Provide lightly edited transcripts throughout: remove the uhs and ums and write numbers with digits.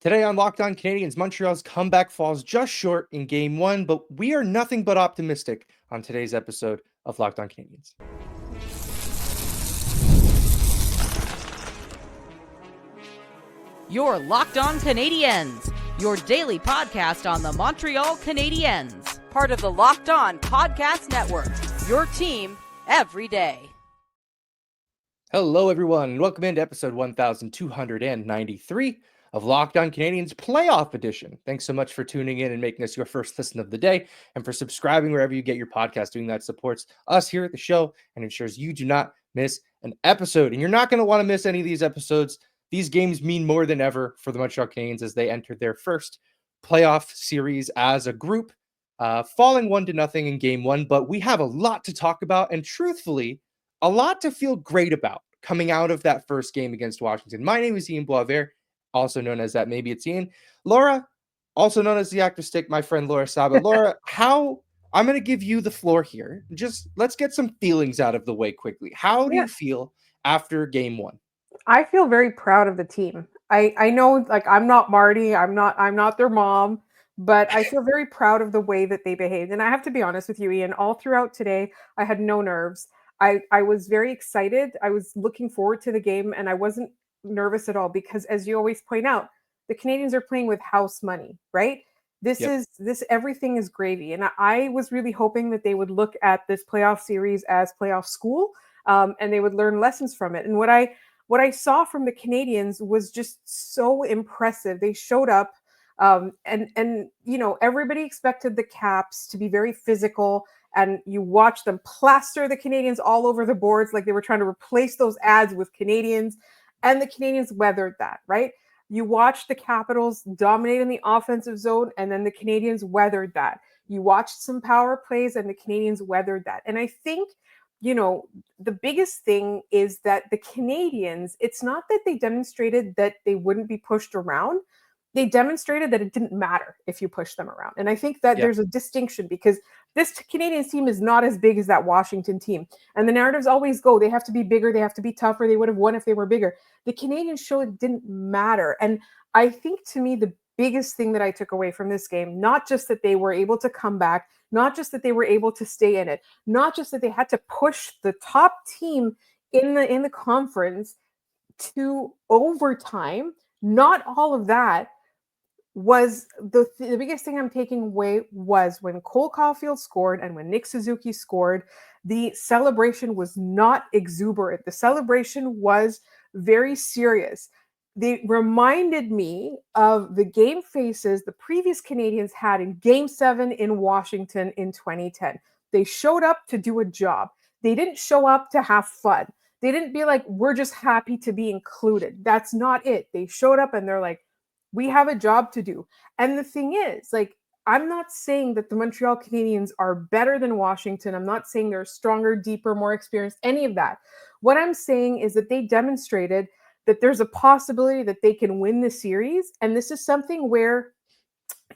Today on Locked On Canadiens, Montreal's comeback falls just short in Game 1, but we are nothing but optimistic on today's episode of Locked On Canadiens. You're Locked On Canadiens, your daily podcast on the Montreal Canadiens, part of the Locked On Podcast Network, your team every day. Hello, everyone. Welcome into episode 1293 of Locked On Canadiens Playoff Edition. Thanks so much for tuning in and making us your first listen of the day, and for subscribing wherever you get your podcast. Doing that supports us here at the show and ensures you do not miss an episode. And you're not going to want to miss any of these episodes. These games mean more than ever for the Montreal Canadiens as they enter their first playoff series as a group, falling 1-0 in Game 1. But we have a lot to talk about, and truthfully, a lot to feel great about coming out of that first game against Washington. My name is Ian Boisvert, also known as That Maybe It's Ian. Laura, also known as the actor stick, my friend Laura Saba. Laura, I'm going to give you the floor here. Just let's get some feelings out of the way quickly. How do you feel after Game 1? I feel very proud of the team. I know, like, I'm not Marty, I'm not their mom, but I feel very proud of the way that they behaved. And I have to be honest with you, Ian, all throughout today, I had no nerves. I was very excited. I was looking forward to the game, and I wasn't nervous at all because, as you always point out, the Canadiens are playing with house money, right? Everything is gravy. And I was really hoping that they would look at this playoff series as playoff school, and they would learn lessons from it. And what I saw from the Canadiens was just so impressive. They showed up, and you know, everybody expected the Caps to be very physical, and you watch them plaster the Canadiens all over the boards like they were trying to replace those ads with Canadiens, and the Canadiens weathered that, right? You watch the Capitals dominate in the offensive zone, and then the Canadiens weathered that. You watched some power plays, and the Canadiens weathered that. And I think, you know, the biggest thing is that the Canadiens, it's not that they demonstrated that they wouldn't be pushed around. They demonstrated that it didn't matter if you push them around. And I think that there's a distinction, because this Canadiens team is not as big as that Washington team. And the narratives always go, they have to be bigger, they have to be tougher, they would have won if they were bigger. The Canadiens showed it didn't matter. And I think, to me, the biggest thing that I took away from this game, not just that they were able to come back, not just that they were able to stay in it, not just that they had to push the top team in the conference to overtime, not all of that, was the biggest thing I'm taking away was when Cole Caufield scored and when Nick Suzuki scored, the celebration was not exuberant. The celebration was very serious. They reminded me of the game faces the previous Canadiens had in Game 7 in Washington in 2010. They showed up to do a job. They didn't show up to have fun. They didn't be like, we're just happy to be included. That's not it. They showed up and they're like, we have a job to do. And the thing is, like, I'm not saying that the Montreal Canadiens are better than Washington. I'm not saying they're stronger, deeper, more experienced, any of that. What I'm saying is that they demonstrated that there's a possibility that they can win the series. And this is something where,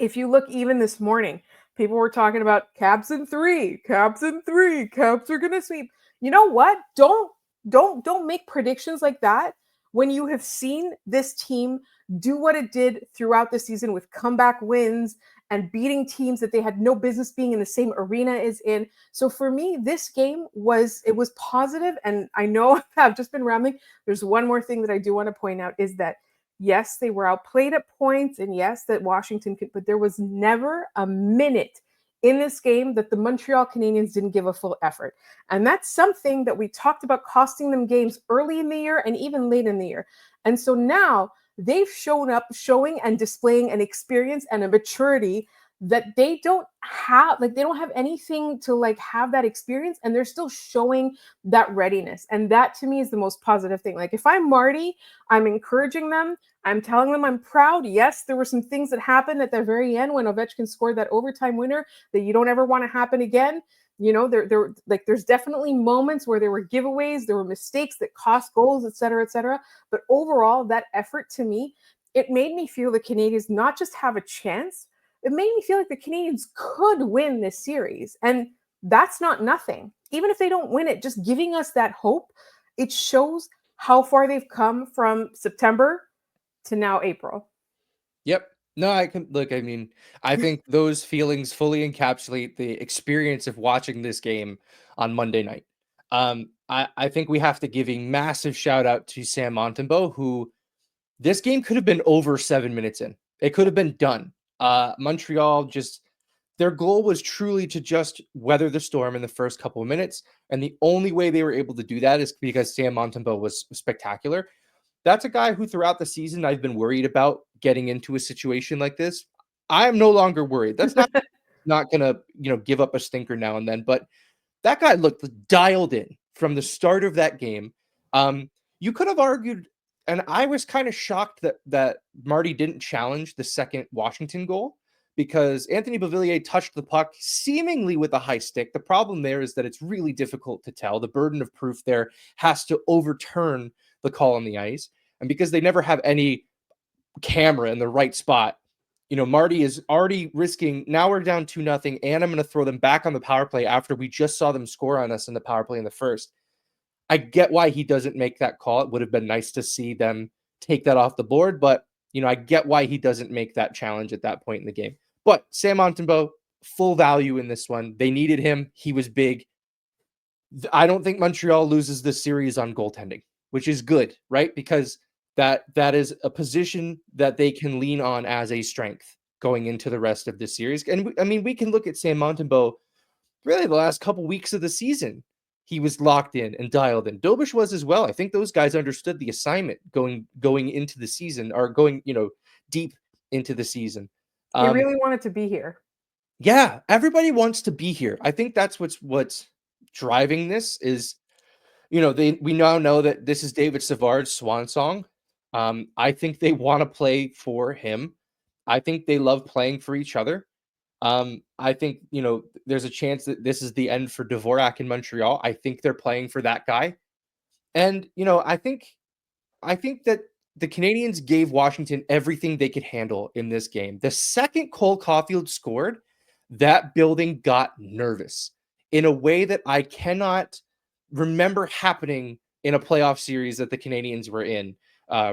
if you look even this morning, people were talking about Caps in 3, Caps in 3, Caps are going to sweep. You know what? Don't make predictions like that when you have seen this team do what it did throughout the season with comeback wins and beating teams that they had no business being in the same arena as in. So for me, this game was positive. And I know I've just been rambling. There's one more thing that I do want to point out is that, yes, they were outplayed at points, and yes, that Washington could, but there was never a minute in this game that the Montreal Canadiens didn't give a full effort. And that's something that we talked about costing them games early in the year and even late in the year. And so now they've shown up showing and displaying an experience and a maturity that they don't have. Like, they don't have anything to like have that experience, and they're still showing that readiness. And that, to me, is the most positive thing. Like, if I'm Marty, I'm encouraging them. I'm telling them I'm proud. Yes, there were some things that happened at the very end when Ovechkin scored that overtime winner that you don't ever want to happen again. You know, there's definitely moments where there were giveaways, there were mistakes that cost goals, et cetera, et cetera. But overall, that effort, to me, it made me feel the Canadiens not just have a chance, it made me feel like the Canadiens could win this series. And that's not nothing. Even if they don't win it, just giving us that hope, it shows how far they've come from September to now April. Yep. No, I can look. I mean, I think those feelings fully encapsulate the experience of watching this game on Monday night. I think we have to give a massive shout out to Sam Montembeault, who this game could have been over 7 minutes in. It could have been done. Montreal just their goal was truly to just weather the storm in the first couple of minutes, and the only way they were able to do that is because Sam Montembeault was spectacular. That's a guy who throughout the season I've been worried about getting into a situation like this. I am no longer worried. That's not gonna, give up a stinker now and then, but that guy looked dialed in from the start of that game. You could have argued, and I was kind of shocked that Marty didn't challenge the second Washington goal because Anthony Beauvillier touched the puck seemingly with a high stick. The problem there is that it's really difficult to tell. The burden of proof there has to overturn the call on the ice. And because they never have any camera in the right spot, Marty is already risking. Now we're down 2-0, and I'm going to throw them back on the power play after we just saw them score on us in the power play in the first. I get why he doesn't make that call. It would have been nice to see them take that off the board, but I get why he doesn't make that challenge at that point in the game. But Sam Montembeault, full value in this one. They needed him. He was big. I don't think Montreal loses this series on goaltending, which is good, right? Because that is a position that they can lean on as a strength going into the rest of the series. And we can look at Sam Montembeault really the last couple weeks of the season. He was locked in and dialed in. Dobish was as well. I think those guys understood the assignment going into the season, or going, deep into the season. They really wanted to be here. Yeah, everybody wants to be here. I think that's what's driving this is, we now know that this is David Savard's swan song. I think they want to play for him. I think they love playing for each other. I think, there's a chance that this is the end for Dvorak in Montreal. I think they're playing for that guy. And, I think that the Canadiens gave Washington everything they could handle in this game. The second Cole Caufield scored, that building got nervous in a way that I cannot remember happening in a playoff series that the Canadiens were in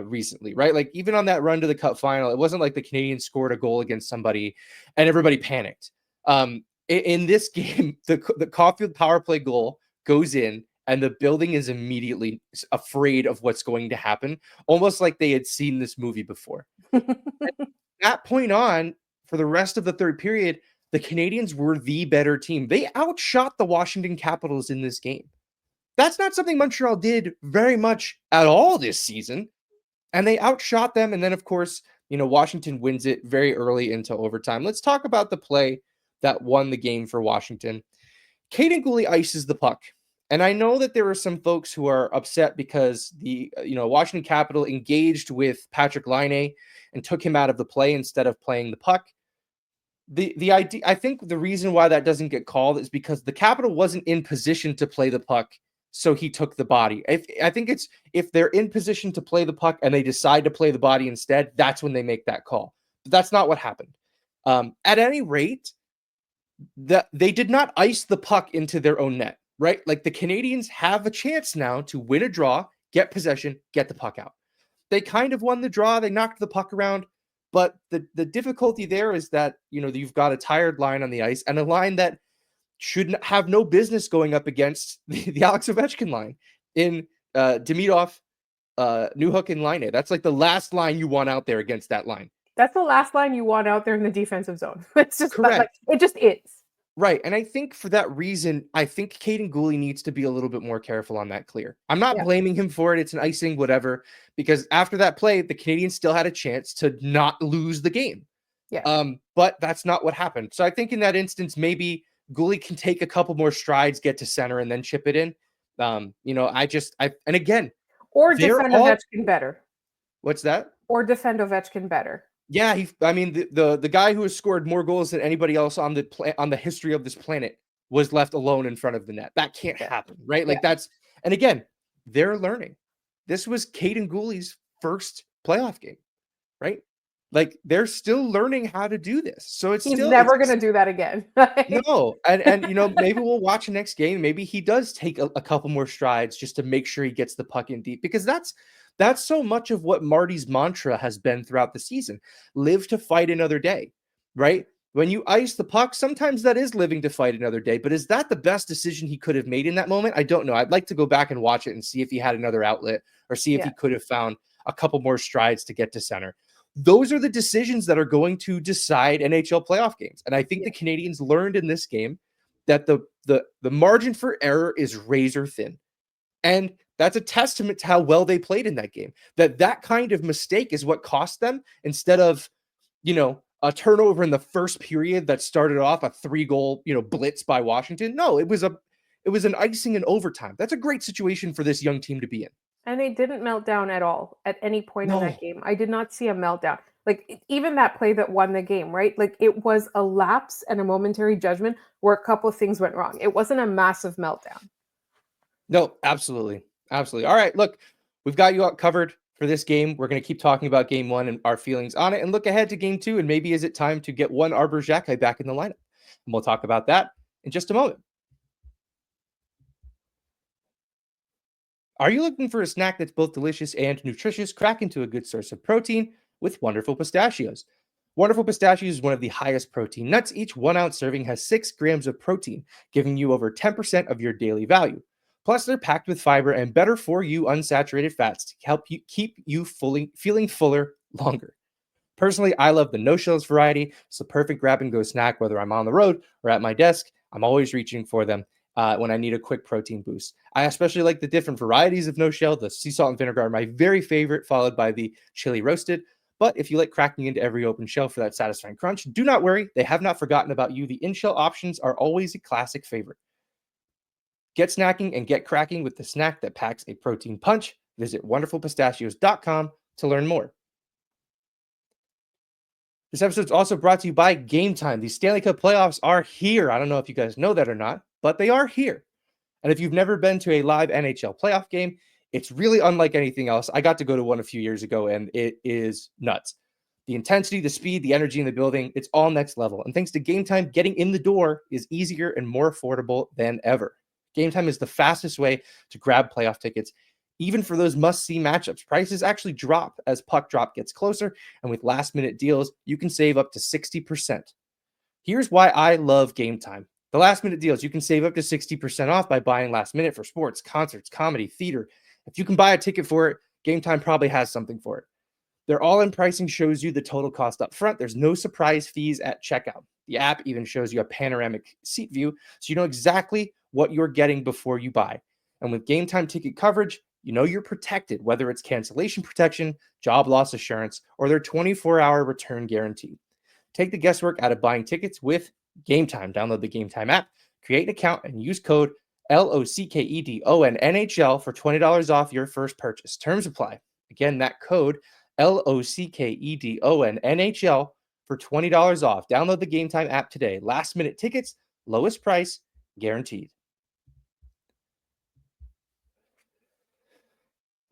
recently, right? Like even on that run to the Cup final, it wasn't like the Canadiens scored a goal against somebody and everybody panicked. In this game, the Caufield power play goal goes in, and the building is immediately afraid of what's going to happen, almost like they had seen this movie before. That point on, for the rest of the third period, the Canadiens were the better team. They outshot the Washington Capitals in this game. That's not something Montreal did very much at all this season. And they outshot them. And then, of course, Washington wins it very early into overtime. Let's talk about the play that won the game for Washington. Kaiden Guhle ices the puck. And I know that there are some folks who are upset because the Washington Capital engaged with Patrick Laine and took him out of the play instead of playing the puck. The idea, I think the reason why that doesn't get called is because the Capital wasn't in position to play the puck, so he took the body. I think it's if they're in position to play the puck and they decide to play the body instead, that's when they make that call. But that's not what happened. At any rate, they did not ice the puck into their own net, right? Like the Canadiens have a chance now to win a draw, get possession, get the puck out. They kind of won the draw. They knocked the puck around. But the difficulty there is that, you've got a tired line on the ice and a line that should have no business going up against the Alex Ovechkin line in Demidov, Newhook, and Laine. That's like the last line you want out there against that line. That's the last line you want out there in the defensive zone. It's just correct. It just is. Right. And I think for that reason, I think Kaiden Guhle needs to be a little bit more careful on that clear. I'm not blaming him for it. It's an icing, whatever, because after that play, the Canadiens still had a chance to not lose the game. Yeah. But that's not what happened. So I think in that instance, maybe Guhle can take a couple more strides, get to center, and then chip it in. And again, or defend Ovechkin better. What's that? Or defend Ovechkin better. Yeah, the guy who has scored more goals than anybody else on the history of this planet was left alone in front of the net. That can't happen, right? Like and again, they're learning. This was Kaiden Guhle's first playoff game, right? Like they're still learning how to do this. So he's never going to do that again. No, and maybe we'll watch the next game. Maybe he does take a couple more strides just to make sure he gets the puck in deep, because that's That's so much of what Marty's mantra has been throughout the season. Live to fight another day, right? When you ice the puck, sometimes that is living to fight another day, but is that the best decision he could have made in that moment? I don't know. I'd like to go back and watch it and see if he had another outlet or see if he could have found a couple more strides to get to center. Those are the decisions that are going to decide NHL playoff games. And I think the Canadiens learned in this game that the margin for error is razor thin. And that's a testament to how well they played in that game. That kind of mistake is what cost them, instead of, a turnover in the first period that started off a 3-goal, blitz by Washington. No, it was an icing in overtime. That's a great situation for this young team to be in. And they didn't melt down at all at any point in that game. I did not see a meltdown. Like, even that play that won the game, right? Like, it was a lapse and a momentary judgment where a couple of things went wrong. It wasn't a massive meltdown. No, absolutely. Absolutely. All right, look, we've got you covered for this game. We're going to keep talking about game 1 and our feelings on it, and look ahead to game 2. And maybe is it time to get one Arber Xhekaj back in the lineup? And we'll talk about that in just a moment. Are you looking for a snack that's both delicious and nutritious? Crack into a good source of protein with Wonderful Pistachios. Wonderful Pistachios is one of the highest protein nuts. Each 1-ounce serving has 6 grams of protein, giving you over 10% of your daily value. Plus, they're packed with fiber and better for you unsaturated fats to help you keep you feeling fuller longer. Personally, I love the no shells variety. It's the perfect grab and go snack, whether I'm on the road or at my desk. I'm always reaching for them when I need a quick protein boost. I especially like the different varieties of no shell. The sea salt and vinegar are my very favorite, followed by the chili roasted. But if you like cracking into every open shell for that satisfying crunch, do not worry. They have not forgotten about you. The in-shell options are always a classic favorite. Get snacking and get cracking with the snack that packs a protein punch. Visit wonderfulpistachios.com to learn more. This episode is also brought to you by Game Time. The Stanley Cup playoffs are here. I don't know if you guys know that or not, but they are here. And if you've never been to a live NHL playoff game, it's really unlike anything else. I got to go to one a few years ago, and it is nuts. The intensity, the speed, the energy in the building, it's all next level. And thanks to Game Time, getting in the door is easier and more affordable than ever. Game Time is the fastest way to grab playoff tickets, even for those must-see matchups. Prices actually drop as puck drop gets closer, and with last-minute deals, you can save up to 60%. Here's why I love Game Time. The last-minute deals, you can save up to 60% off by buying last minute for sports, concerts, comedy, theater. If you can buy a ticket for it, Game Time probably has something for it. Their all-in pricing shows you the total cost up front. There's no surprise fees at checkout. The app even shows you a panoramic seat view, so you know exactly what you're getting before you buy. And with Game Time ticket coverage, you know you're protected, whether it's cancellation protection, job loss assurance, or their 24-hour return guarantee. Take the guesswork out of buying tickets with Game Time. Download the Game Time app, create an account, and use code LOCKEDON NHL for $20 off your first purchase. Terms apply. Again, that code LOCKEDON NHL for $20 off. Download the Game Time app today. Last minute tickets, lowest price, guaranteed.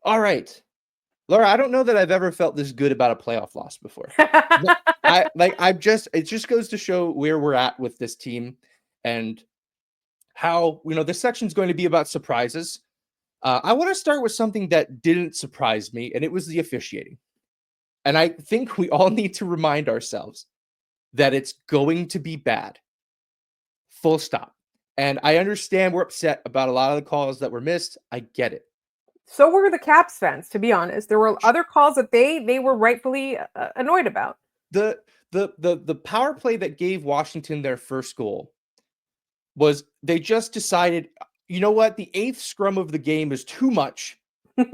All right, Laura, I don't know that I've ever felt this good about a playoff loss before. It just goes to show where we're at with this team and how, this section's going to be about surprises. I want to start with something that didn't surprise me, and it was the officiating. And I think we all need to remind ourselves that it's going to be bad. Full stop. And I understand we're upset about a lot of the calls that were missed. I get it. So were the Caps fans, to be honest. There were other calls that they were rightfully annoyed about. The power play that gave Washington their first goal was they just decided, you know what? The 8th scrum of the game is too much.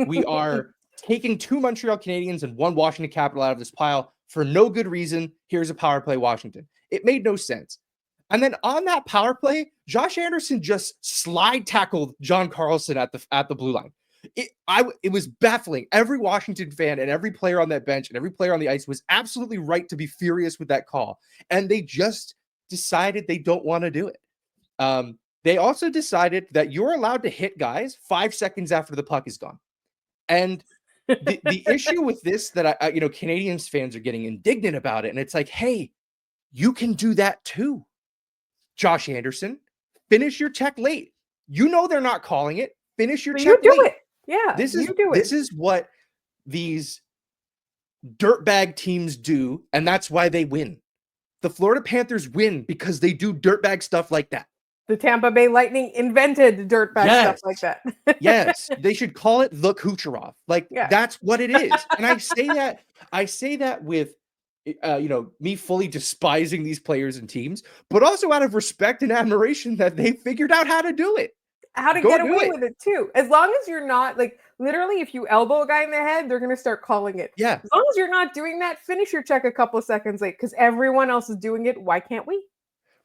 We are taking 2 Montreal Canadiens and 1 Washington Capital out of this pile for no good reason. Here's a power play, Washington. It made no sense. And then on that power play, Josh Anderson just slide tackled John Carlson at the blue line. It was baffling. Every Washington fan and every player on that bench and every player on the ice was absolutely right to be furious with that call. And they just decided they don't want to do it. They also decided that you're allowed to hit guys 5 seconds after the puck is gone. And the issue with this that Canadiens fans are getting indignant about it. And it's like, hey, you can do that too. Josh Anderson, finish your check late. You know they're not calling it. Finish your check late. Yeah, This is what these dirtbag teams do, and that's why they win. The Florida Panthers win because they do dirtbag stuff like that. The Tampa Bay Lightning invented dirtbag stuff like that. Yes, they should call it the Kucherov. Like, that's what it is. And I say that with me fully despising these players and teams, but also out of respect and admiration that they figured out how to do it. How to get away with it too. As long as you're not like literally, if you elbow a guy in the head, they're going to start calling it. Yeah. As long as you're not doing that, finish your check a couple of seconds late because everyone else is doing it. Why can't we?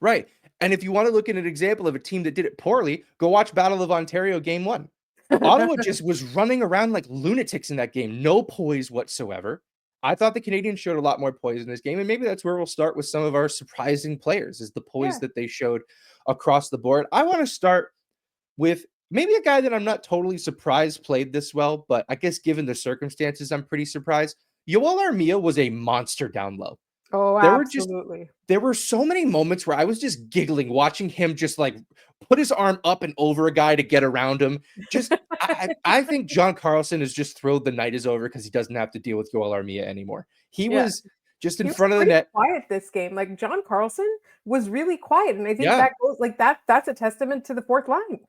Right. And if you want to look at an example of a team that did it poorly, go watch Battle of Ontario Game 1. Ottawa just was running around like lunatics in that game. No poise whatsoever. I thought the Canadiens showed a lot more poise in this game, and maybe that's where we'll start with some of our surprising players, is the poise that they showed across the board. I want to start with maybe a guy that I'm not totally surprised played this well, but I guess given the circumstances, I'm pretty surprised. Yoel Armia was a monster down low. Oh, absolutely. There were so many moments where I was just giggling watching him just like put his arm up and over a guy to get around him. Just, I think John Carlson is just thrilled the night is over because he doesn't have to deal with Yoel Armia anymore. He was just in front of the net. Quiet this game. Like John Carlson was really quiet. And I think that goes like that's a testament to the fourth line.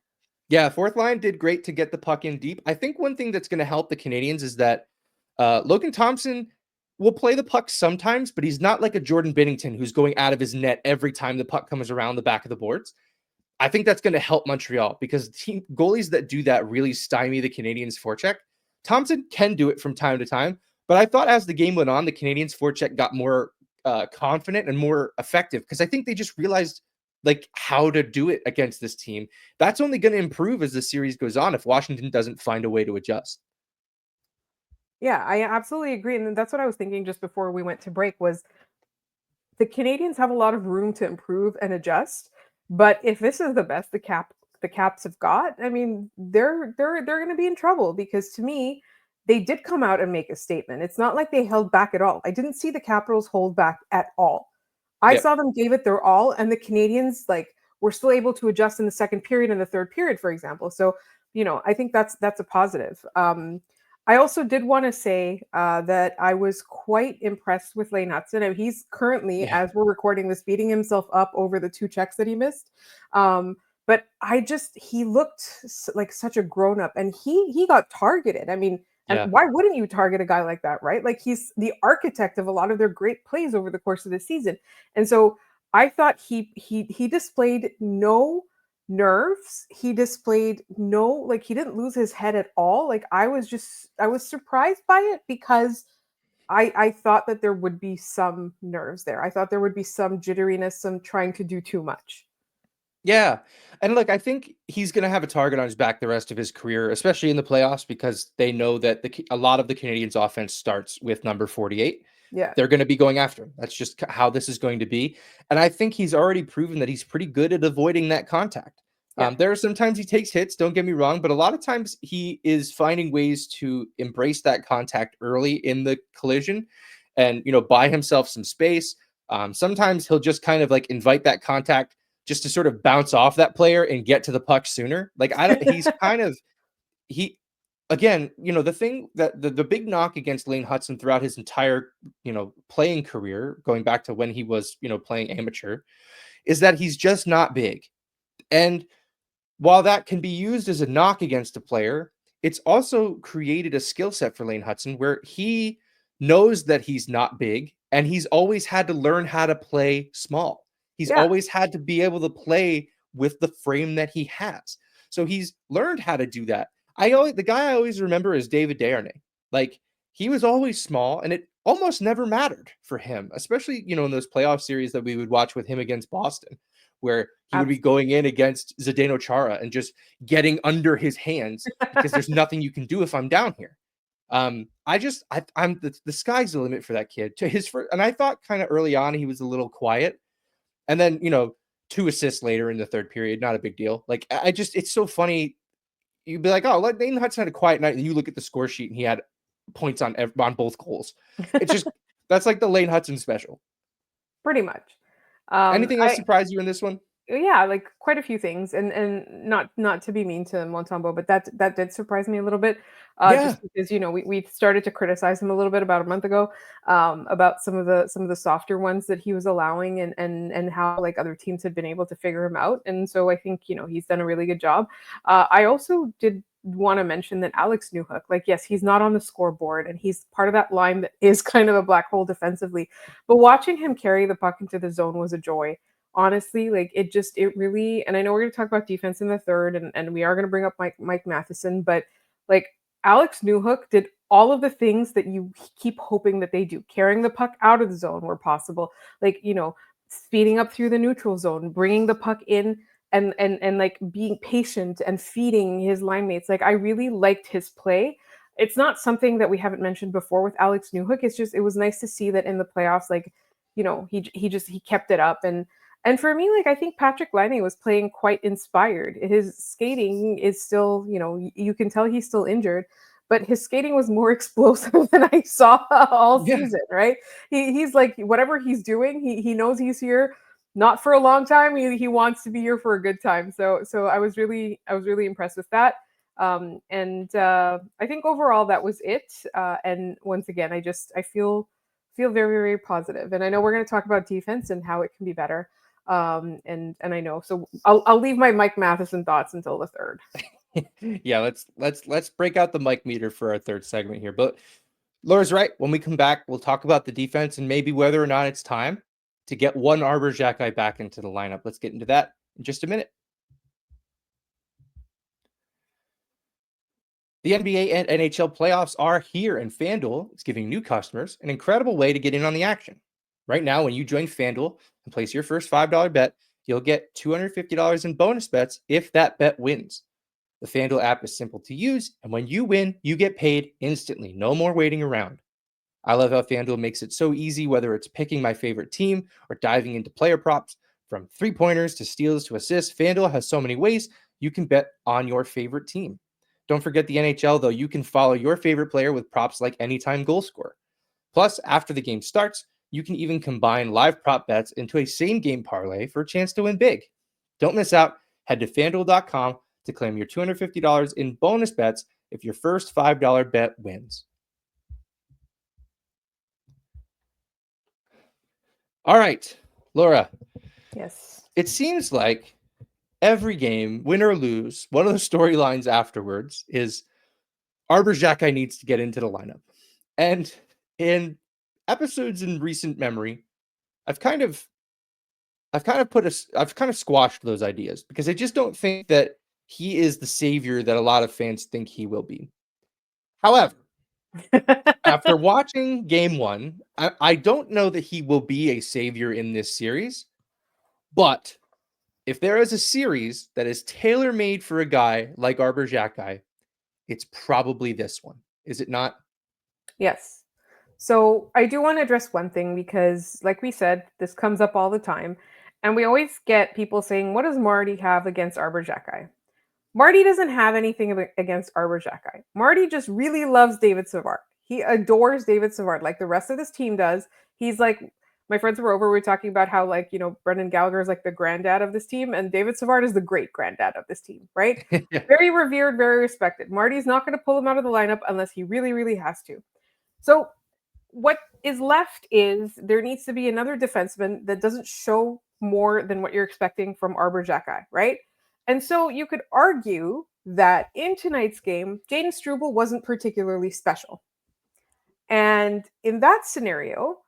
Yeah, fourth line did great to get the puck in deep. I think one thing that's going to help the Canadiens is that Logan Thompson will play the puck sometimes, but he's not like a Jordan Binnington who's going out of his net every time the puck comes around the back of the boards. I think that's going to help Montreal because goalies that do that really stymie the Canadiens' forecheck. Thompson can do it from time to time, but I thought as the game went on, the Canadiens' forecheck got more confident and more effective because I think they just realized like how to do it against this team. That's only going to improve as the series goes on if Washington doesn't find a way to adjust. Yeah, I absolutely agree. And that's what I was thinking just before we went to break was the Canadiens have a lot of room to improve and adjust. But if this is the best the Caps have got, I mean, they're going to be in trouble because to me, they did come out and make a statement. It's not like they held back at all. I didn't see the Capitals hold back at all. I saw them gave it their all, and the Canadiens were still able to adjust in the second period and the third period, for example. So, I think that's a positive. I also did want to say that I was quite impressed with Lane Hutson. He's currently, as we're recording this, beating himself up over the 2 checks that he missed. But he looked like such a grown-up, and he got targeted. I mean, and why wouldn't you target a guy like that, right? Like he's the architect of a lot of their great plays over the course of the season. And so I thought he displayed no nerves. He displayed he didn't lose his head at all. Like I was surprised by it because I thought that there would be some nerves there. I thought there would be some jitteriness, some trying to do too much. Yeah. And look, I think he's going to have a target on his back the rest of his career, especially in the playoffs, because they know that a lot of the Canadiens offense starts with number 48. Yeah. They're going to be going after him. That's just how this is going to be. And I think he's already proven that he's pretty good at avoiding that contact. Yeah. There are sometimes he takes hits, don't get me wrong, but a lot of times he is finding ways to embrace that contact early in the collision and, buy himself some space. Sometimes he'll just kind of invite that contact just to sort of bounce off that player and get to the puck sooner. He's again, the thing that the big knock against Lane Hutson throughout his entire, playing career, going back to when he was, playing amateur, is that he's just not big. And while that can be used as a knock against a player, it's also created a skill set for Lane Hutson where he knows that he's not big and he's always had to learn how to play small. He's always had to be able to play with the frame that he has. So he's learned how to do that. The guy I always remember is David Desharnais. He was always small and it almost never mattered for him, especially, in those playoff series that we would watch with him against Boston, where he would be going in against Zdeno Chara and just getting under his hands because there's nothing you can do if I'm down here. I'm the sky's the limit for that kid. And I thought kind of early on he was a little quiet. And then, 2 assists later in the third period, not a big deal. It's so funny. You'd be like, oh, Lane Hutson had a quiet night. And you look at the score sheet and he had points on both goals. It's just, that's like the Lane Hutson special. Pretty much. Anything else surprise you in this one? Yeah, like quite a few things, and not to be mean to Montembeault, but that did surprise me a little bit, Yeah. just because we started to criticize him a little bit about a month ago, about some of the softer ones that he was allowing, and how like other teams had been able to figure him out, and so I think he's done a really good job. I also did want to mention that Alex Newhook, like yes, he's not on the scoreboard, and he's part of that line that is kind of a black hole defensively, but watching him carry the puck into the zone was a joy. Honestly, like it really, and I know we're going to talk about defense in the third, and we are going to bring up Mike Matheson, but like Alex Newhook did all of the things that you keep hoping that they do, carrying the puck out of the zone where possible, like speeding up through the neutral zone, bringing the puck in, and like being patient and feeding his line mates. Like I really liked his play. It's not something that we haven't mentioned before with Alex Newhook. It's just it was nice to see that in the playoffs, like he kept it up. And for me, like I think Patrick Laine was playing quite inspired. His skating is still, you can tell he's still injured, but his skating was more explosive than I saw all Yeah. season, right? He's like whatever he's doing, he knows he's here not for a long time. He wants to be here for a good time. So I was really impressed with that. And I think overall that was it. And once again, I feel very, very positive. And I know we're going to talk about defense and how it can be better. And I know, so I'll leave my Mike Matheson thoughts until the third. Yeah, let's break out the mic meter for our third segment here. But Laura's right. When we come back, we'll talk about the defense and maybe whether or not it's time to get one Arber Xhekaj back into the lineup. Let's get into that in just a minute. The NBA and NHL playoffs are here, and FanDuel is giving new customers an incredible way to get in on the action. Right now, when you join FanDuel and place your first $5 bet, you'll get $250 in bonus bets if that bet wins. The FanDuel app is simple to use, and when you win, you get paid instantly. No more waiting around. I love how FanDuel makes it so easy, whether it's picking my favorite team or diving into player props. From three-pointers to steals to assists, FanDuel has so many ways you can bet on your favorite team. Don't forget the NHL, though. You can follow your favorite player with props like anytime goal scorer. Plus, after the game starts, you can even combine live prop bets into a same-game parlay for a chance to win big. Don't miss out. Head to FanDuel.com to claim your $250 in bonus bets if your first $5 bet wins. All right, Laura, Yes. it seems like every game, win or lose, one of the storylines afterwards is Arber Xhekaj needs to get into the lineup. And in episodes in recent memory, I've kind of squashed those ideas because I just don't think that he is the savior that a lot of fans think he will be. However, after watching game one, I don't know that he will be a savior in this series, but if there is a series that is tailor-made for a guy like Arber Xhekaj, it's probably this one. Is it not? Yes. So I do want to address one thing because, like we said, this comes up all the time. And we always get people saying, what does Marty have against Arber Xhekaj? Marty doesn't have anything against Arber Xhekaj. Marty just really loves David Savard. He adores David Savard like the rest of this team does. He's like, my friends were over, we were talking about how, like, Brendan Gallagher is like the granddad of this team, and David Savard is the great granddad of this team, right? Yeah. Very revered, very respected. Marty's not going to pull him out of the lineup unless he really, really has to. So what is left is there needs to be another defenseman that doesn't show more than what you're expecting from Arber Xhekaj, right? And so you could argue that in tonight's game, Jaden Struble wasn't particularly special. And in that scenario,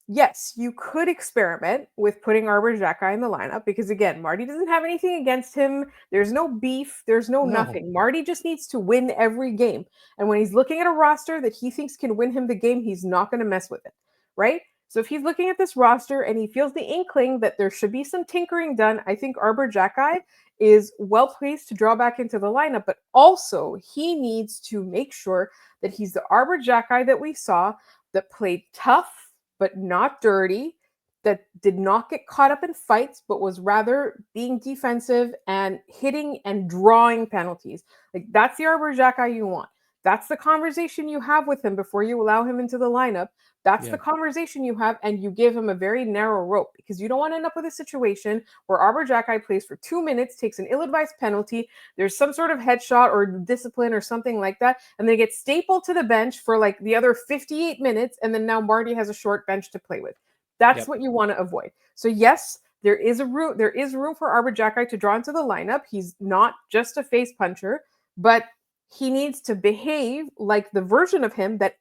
yes, you could experiment with putting Arber Xhekaj in the lineup because, again, Marty doesn't have anything against him. There's no beef. There's no No. nothing. Marty just needs to win every game. And when he's looking at a roster that he thinks can win him the game, he's not going to mess with it, right? So if he's looking at this roster and he feels the inkling that there should be some tinkering done, I think Arber Xhekaj is well placed to draw back into the lineup, but also he needs to make sure that he's the Arber Xhekaj that we saw that played tough, but not dirty, that did not get caught up in fights, but was rather being defensive and hitting and drawing penalties. Like that's the Arber Xhekaj you want. That's the conversation you have with him before you allow him into the lineup. That's the conversation you have, and you give him a very narrow rope, because you don't want to end up with a situation where Arber Xhekaj plays for 2 minutes, takes an ill-advised penalty, there's some sort of headshot or discipline or something like that, and they get stapled to the bench for like the other 58 minutes, and then now Marty has a short bench to play with. That's what you want to avoid. So yes, there is room for Arber Xhekaj to draw into the lineup. He's not just a face puncher, but he needs to behave like the version of him that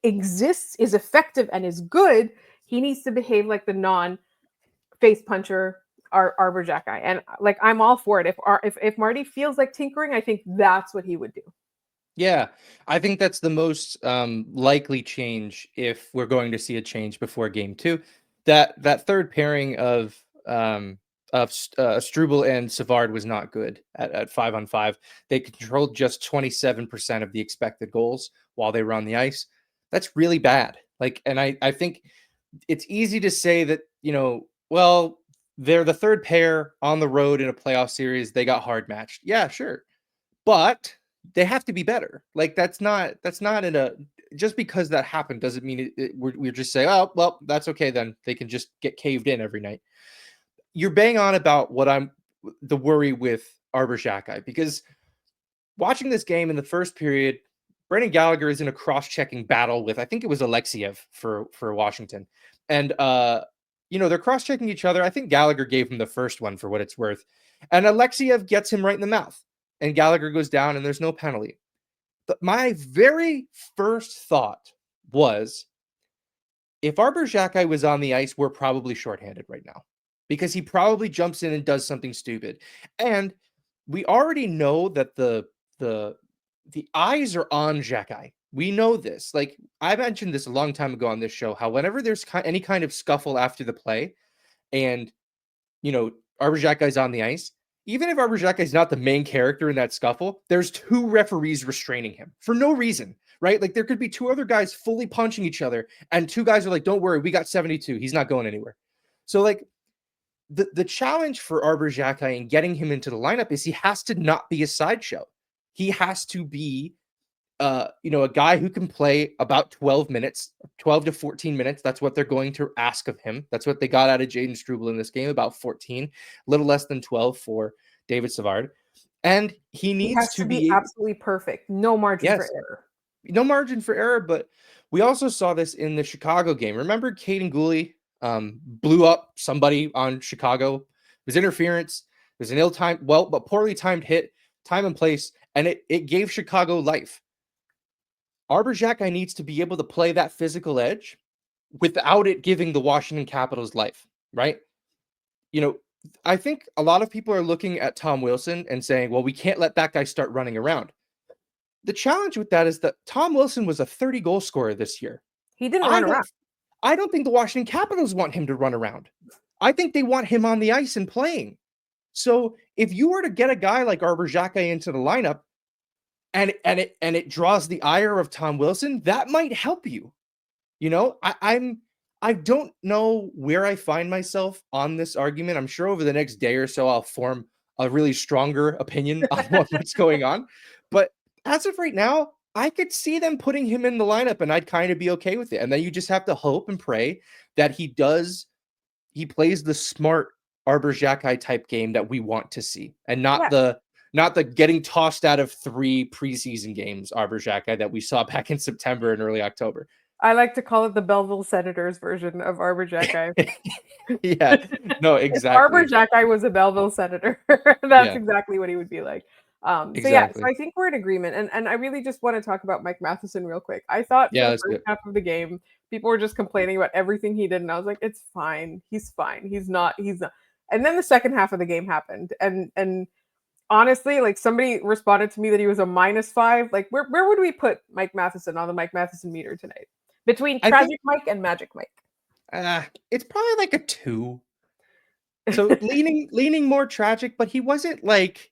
exists, is effective, and is good. He needs to behave like the non-face puncher Arber Xhekaj. And like, I'm all for it. If Marty feels like tinkering, I think that's what he would do. Yeah, I think that's the most likely change if we're going to see a change before game 2. That third pairing of Struble and Savard was not good at 5-on-5. They controlled just 27% of the expected goals while they were on the ice. That's really bad. Like, and I think it's easy to say that, well, they're the third pair on the road in a playoff series. They got hard matched. Yeah, sure. But they have to be better. Like, that's not just because that happened doesn't mean we're just saying, oh, well, that's okay. Then they can just get caved in every night. You're bang on about the worry with Arber Xhekaj, because watching this game in the first period, Brendan Gallagher is in a cross-checking battle with, I think it was Alexiev for Washington. And, they're cross-checking each other. I think Gallagher gave him the first one for what it's worth. And Alexiev gets him right in the mouth. And Gallagher goes down and there's no penalty. But my very first thought was, if Arber Xhekaj was on the ice, we're probably shorthanded right now, because he probably jumps in and does something stupid. And we already know that the eyes are on Xhekaj. We know this. Like, I mentioned this a long time ago on this show, how whenever there's any kind of scuffle after the play and, Arber Xhekaj's on the ice, even if Arber Xhekaj is not the main character in that scuffle, there's 2 referees restraining him for no reason, right? Like, there could be 2 other guys fully punching each other, and 2 guys are like, don't worry, we got 72. He's not going anywhere. So, like, the challenge for Arber Xhekaj in getting him into the lineup is he has to not be a sideshow. He has to be, a guy who can play about 12 to 14 minutes. That's what they're going to ask of him. That's what they got out of Jaden Struble in this game, about 14, a little less than 12 for David Savard. And he needs to be absolutely perfect. No margin for error. No margin for error, but we also saw this in the Chicago game. Remember Kaiden Guhle blew up somebody on Chicago? It was interference. It was an but poorly timed hit, time and place, and it gave Chicago life. Arber Xhekaj needs to be able to play that physical edge without it giving the Washington Capitals life, right? I think a lot of people are looking at Tom Wilson and saying, well, we can't let that guy start running around. The challenge with that is that Tom Wilson was a 30-goal scorer this year. He didn't run around. I don't think the Washington Capitals want him to run around. I think they want him on the ice and playing. So if you were to get a guy like Arber Xhekaj into the lineup, and it draws the ire of Tom Wilson, that might help you. I don't know where I find myself on this argument. I'm sure over the next day or so I'll form a really stronger opinion on what's going on. But as of right now, I could see them putting him in the lineup and I'd kind of be okay with it. And then you just have to hope and pray that he plays the smart Arber Xhekaj type game that we want to see, and not the getting tossed out of 3 preseason games Arber Xhekaj that we saw back in September and early October. I like to call it the Belleville Senators version of Arber Xhekaj. Yeah, no, exactly. If Arber Xhekaj was a Belleville Senator, that's exactly what he would be like. Exactly. So I think we're in agreement. And I really just want to talk about Mike Matheson real quick. I thought for the first half of the game, people were just complaining about everything he did. And I was like, it's fine. He's fine. He's not. And then the second half of the game happened. And honestly, like, somebody responded to me that he was a -5. Like, where would we put Mike Matheson on the Mike Matheson meter tonight? Between Tragic Mike and Magic Mike? It's probably like a 2. So leaning more tragic, but he wasn't like,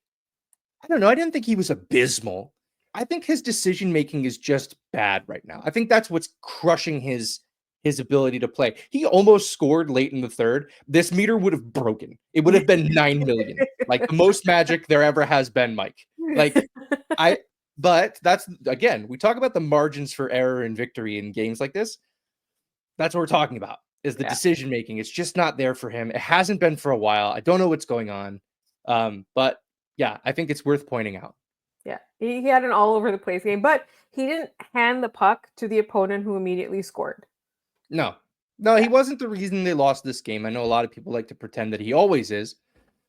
I don't know. I didn't think he was abysmal. I think his decision making is just bad right now. I think that's what's crushing his ability to play. He almost scored late in the third. This meter would have broken. It would have been 9 million, like the most magic there ever has been, Mike. Like, But that's, again, we talk about the margins for error and victory in games like this. That's what we're talking about, is the decision making. It's just not there for him. It hasn't been for a while. I don't know what's going on. But yeah, I think it's worth pointing out. Yeah, he had an all over the place game, but he didn't hand the puck to the opponent who immediately scored. No, he wasn't the reason they lost this game. I know a lot of people like to pretend that he always is,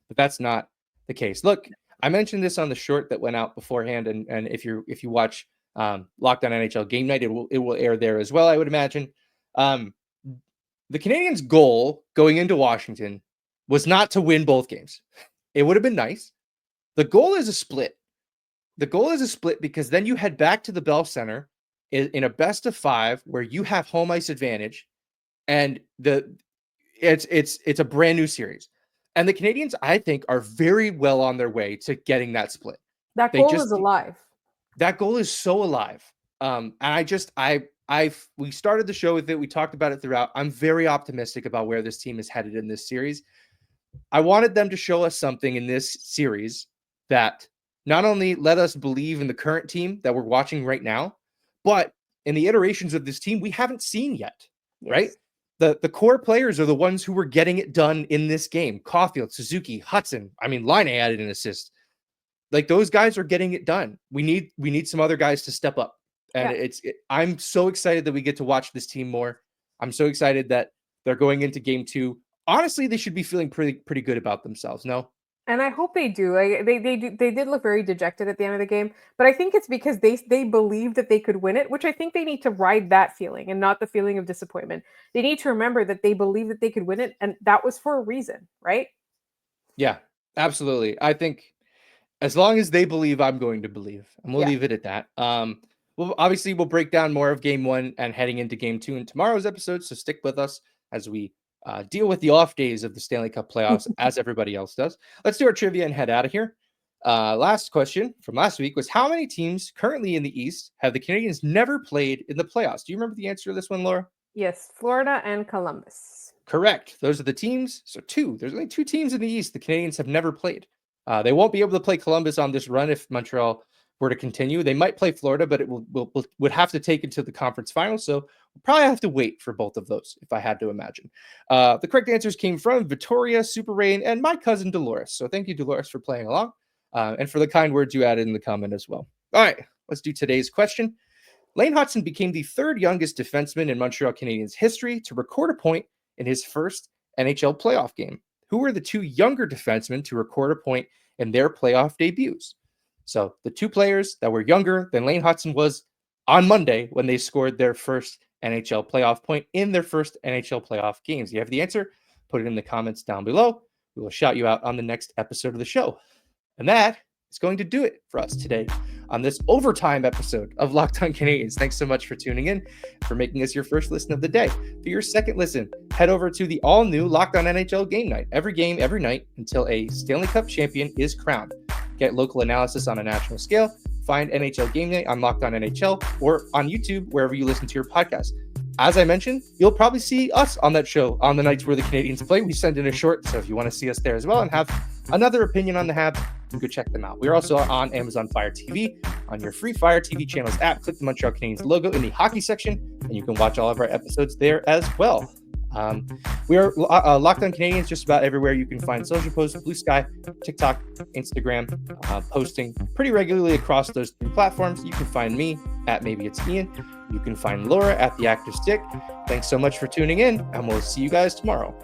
but that's not the case. Look, I mentioned this on the short that went out beforehand, and if you watch Locked On NHL Game Night, it will air there as well, I would imagine. The Canadiens' goal going into Washington was not to win both games. It would have been nice. The goal is a split. The goal is a split because then you head back to the Bell Center in a best of 5 where you have home ice advantage, and it's a brand new series. And the Canadiens, I think, are very well on their way to getting that split. That goal is alive. That goal is so alive. And we started the show with it. We talked about it throughout. I'm very optimistic about where this team is headed in this series. I wanted them to show us something in this series that not only let us believe in the current team that we're watching right now, but in the iterations of this team we haven't seen yet, right? The core players are the ones who were getting it done in this game. Caufield, Suzuki, Hudson. I mean, Line added an assist. Like, those guys are getting it done. We need some other guys to step up. And I'm so excited that we get to watch this team more. I'm so excited that they're going into game 2. Honestly, they should be feeling pretty good about themselves. No? And I hope they do. Like, they did look very dejected at the end of the game, but I think it's because they believe that they could win it, which I think they need to ride that feeling and not the feeling of disappointment. They need to remember that they believe that they could win it, and that was for a reason, right? Yeah, absolutely. I think as long as they believe, I'm going to believe, and we'll leave it at that. We'll break down more of game 1 and heading into game 2 in tomorrow's episode. So stick with us as we deal with the off days of the Stanley Cup playoffs as everybody else does. Let's do our trivia and head out of here. Last question from last week was, how many teams currently in the East have the Canadiens never played in the playoffs? Do you remember the answer to this one, Laura? Yes, Florida and Columbus. Correct. Those are the teams. So 2. There's only 2 teams in the East the Canadiens have never played. They won't be able to play Columbus on this run if Montreal were to continue. They might play Florida, but it would have to take it to the conference finals. So we'll probably have to wait for both of those, if I had to imagine. The correct answers came from Victoria, Super Rain, and my cousin Dolores. So thank you, Dolores, for playing along, and for the kind words you added in the comment as well. All right, let's do today's question. Lane Hutson became the 3rd youngest defenseman in Montreal Canadiens history to record a point in his first NHL playoff game. Who were the 2 younger defensemen to record a point in their playoff debuts? So the 2 players that were younger than Lane Hutson was on Monday when they scored their first NHL playoff point in their first NHL playoff games. You have the answer? Put it in the comments down below. We will shout you out on the next episode of the show. And that is going to do it for us today on this overtime episode of Locked On Canadiens. Thanks so much for tuning in, for making us your first listen of the day. For your second listen, head over to the all-new Locked On NHL Game Night. Every game, every night, until a Stanley Cup champion is crowned. Get local analysis on a national scale. Find NHL Game Night on Locked On NHL or on YouTube, wherever you listen to your podcast. As I mentioned, you'll probably see us on that show on the nights where the Canadiens play. We send in a short, so if you want to see us there as well and have another opinion on the Habs, you can go check them out. We're also on Amazon Fire TV, on your free Fire TV channels app. Click the Montreal Canadiens logo in the hockey section, and you can watch all of our episodes there as well. We are Locked On Canadiens just about everywhere you can find social posts: Blue Sky, TikTok, Instagram, posting pretty regularly across those 3 platforms. You can find me at Maybe It's Ian. You can find Laura at The Actor Stick. Thanks so much for tuning in, and we'll see you guys tomorrow.